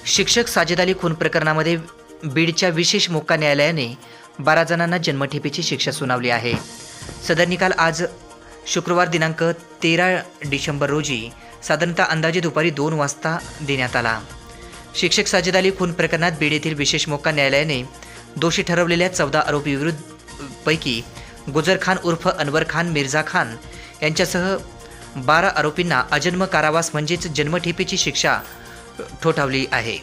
शिक्षक साजिद अली खून प्रकरणामध्ये बीडच्या विशेष मोक्का न्यायालयाने 12 जणांना जन्मठेपेची शिक्षा सुनावली आहे। सदर निकाल आज शुक्रवार दिनांक 13 डिसेंबर रोजी साधारणतः अंदाजे दुपारी 2 वाजता देण्यात आला। शिक्षक साजिद अली खून प्रकरणात बीड येथील विशेष मोक्का न्यायालयाने दोषी ठरवलेल्या 14 आरोपी पैकी गुजर खान उर्फ अनवर खान मिर्झा खान यांच्यासह 12 आरोपींना अजन्म कारावास म्हणजेच जन्मठेपेची शिक्षा ठोठावली आहे।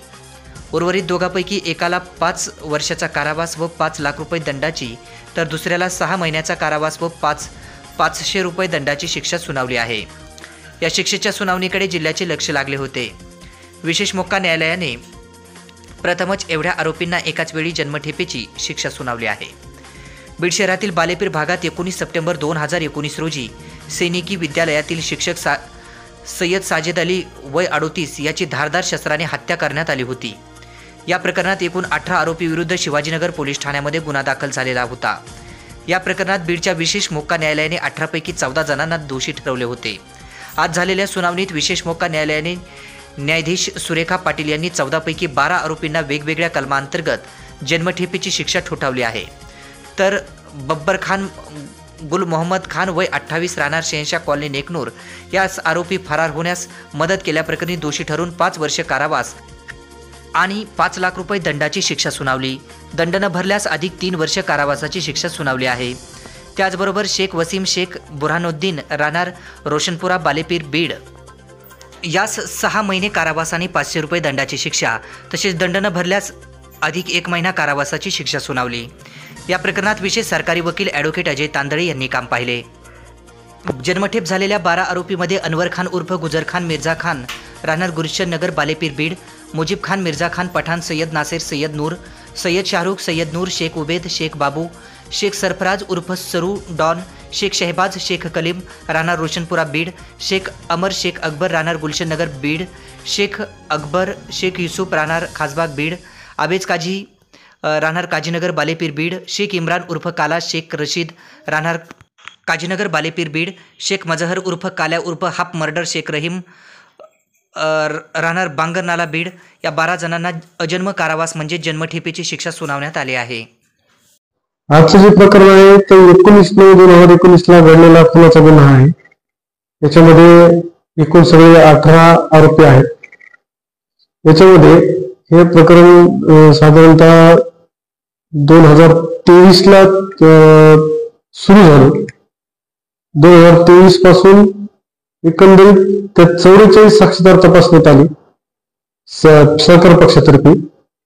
उर्वरित दोघांपैकी एकाला 5 वर्षाचा कारावास व 5 लाख रुपये दंडाची तर दुसऱ्याला 6 महिन्याचा कारावास व 500 रुपये दंडाची शिक्षा सुनावली आहे। या शिक्षेच्या सुनावणीकडे जिल्ह्याचे लक्ष लागले होते। विशेष मोक्का न्यायालयाने प्रथमच एवढ्या आरोपींना एकाच वेळी जन्मठेपेची शिक्षा सुनावली आहे। बीड शहरातील बालेपीर भागात 19 सप्टेंबर 2019 रोजी सैनिकी विद्यालयातील शिक्षक सय्यद साजिद अली वय 38 याची धारदार शस्त्राने हत्या करण्यात आली होती। या प्रकरणात एकूण 18 आरोपी विरुद्ध शिवाजीनगर पोलीस ठाण्यामध्ये गुन्हा दाखल झालेला होता। या प्रकरणात बीडच्या विशेष मोक्का न्यायालयाने 18 पैकी 14 जणांना दोषी ठरवले होते। आज झालेल्या सुनावणीत विशेष मोक्का न्यायालयाने न्यायाधीश सुरेखा पाटील यांनी 14 पैकी 12 आरोपींना वेगवेगळ्या कलमांतर्गत जन्मठेपेची शिक्षा ठोठावली आहे। तर बब्बर खान गुल मोहम्मद खान वय 28 राहणार शहनशाह कॉलनी नेकनूर यास आरोपी फरार होण्यास मदत केल्याप्रकरणी दोषी ठरून 5 वर्ष कारावास आणि 5 लाख रुपये दंडाची शिक्षा सुनावली। दंड न भरल्यास अधिक 3 वर्ष कारावासाची शिक्षा सुनावली आहे। त्याचबरोबर शेख वसीम शेख बुरहानुद्दीन राहणार रोशनपुरा बालेपीर बीड यास 6 महिने कारावास आणि 500 रुपये दंडाची शिक्षा तसेच दंड न भरल्यास अधिक 1 महिना कारावासाची शिक्षा सुनावली। या प्रकरणात विशेष सरकारी वकील ॲडव्होकेट अजय तांदळे यांनी काम पाहिले। जन्मठेप झालेल्या 12 आरोपीमध्ये अनवर खान उर्फ गुजर खान मिर्झा खान राहणार गुलशन नगर बालेपीर बीड, मुजीब खान मिर्झा खान पठाण सय्यद नासिर सय्यद नूर सय्यद शाहरुख सय्यद नूर शेख उबेद शेख बाबू शेख सरफराज उर्फ सरू डॉन शेख शहबाज शेख कलीम राहणार रोशनपुरा बीड, शेख अमर शेख अकबर राहणार गुलशन नगर बीड, शेख अकबर शेख युसुफ राहणार खासबाग बीड, आबेज काजी राहणार काजीनगर बालेपीर बीड, शेख इम्रान उर्फ काला शेख रशीद राहणार काजीनगर बालेपीर बीड, शेख मजहर उर्फ काल्या उर्फ हाफ मर्डर शेख रहीम राहणार बांगरनाला बीड या 12 जणांना अजन्म कारावास म्हणजे जन्मठेपेची शिक्षा सुनावण्यात आली आहे। आजचं जे प्रकरण आहे ते 19/9/2019 ला घडलेला खुनाचा गुन्हा आहे। याच्यामध्ये एकूण सगळे 18 आरोपी आहेत। याच्यामध्ये हे प्रकरण साधारणतः 2023 ला सुरू झालं। 2023 पासून एकंदरीत त्यात 44 साक्षीदार तपासण्यात आली सहकार पक्षातर्फे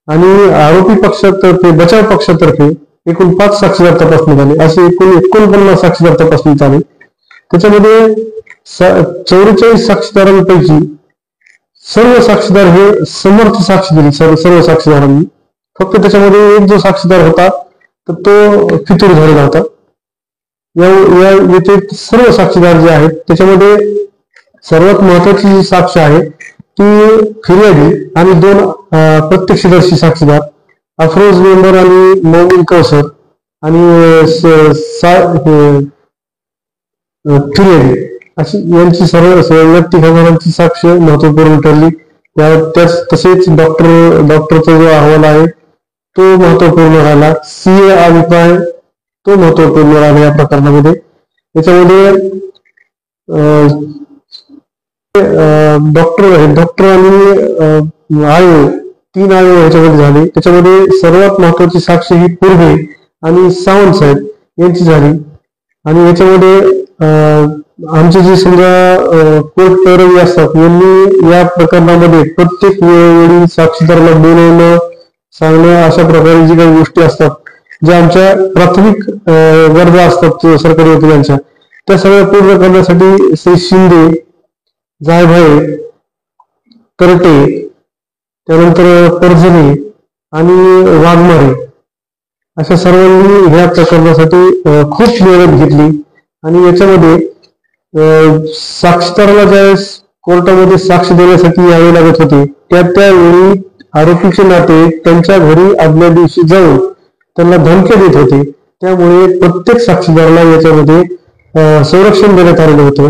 आणि आरोपी पक्षातर्फे बचाव पक्षातर्फे एकूण 5 साक्षीदार तपासण्यात आले। असे एकूण 49 साक्षीदार तपासण्यात आले। त्याच्यामध्ये 44 साक्षीदारांपैकी सर्व साक्षीदार हे समर्थ साक्षी दिली सर्व साक्षीदारांनी। फक्त त्याच्यामध्ये एक जो साक्षीदार होता तर तो फितूर झालेला होता। या व्यतिरिक्त सर्व साक्षीदार जे आहेत त्याच्यामध्ये सर्वात महत्वाची जी साक्ष आहे ती फिर्यादी आणि 2 प्रत्यक्षदर्शी साक्षीदार अफरोज मेंबर आणि मोमिन कौसर आणि फिर्यादी अशी यांची सर्व 30,000ची साक्ष महत्वपूर्ण ठरली। तसेच डॉक्टरचा जो अहवाल आहे तो महत्वपूर्ण राहिला। सीए अभिप्राय तो महत्वपूर्ण राहिला या प्रकरणामध्ये। याच्यामध्ये डॉक्टर आणि आयोग 3 आयोग ह्याच्यामध्ये झाले। त्याच्यामध्ये सर्वात महत्वाची साक्ष ही पूर्वे आणि सावंत साहेब यांची झाली आणि याच्यामध्ये आमचे जे समजा कोर्ट पैरवी असतात यांनी या प्रकरणामध्ये प्रत्येक वेळी साक्षीदाराला बोलवणं सांगणं अशा प्रकारे जी काही गोष्टी असतात ज्या आमच्या प्राथमिक गरजा असतात सरकारी वकिलांच्या त्या सगळ्या पूर्ण करण्यासाठी श्री शिंदे जायभाई करटे त्यानंतर परजणे आणि वाघमारे अशा सर्वांनी ह्या प्रकरणासाठी खूप मेहनत घेतली आणि याच्यामध्ये साक्षीदाराला ज्यावेळेस कोर्टामध्ये साक्ष देण्यासाठी यावे लागत होते त्यावेळी आरोपीचे नाते त्यांच्या घरी आदल्या दिवशी जाऊन त्यांना धमक्या देत होते। त्यामुळे प्रत्येक साक्षीदाराला याच्यामध्ये संरक्षण देण्यात आलेलं होतं।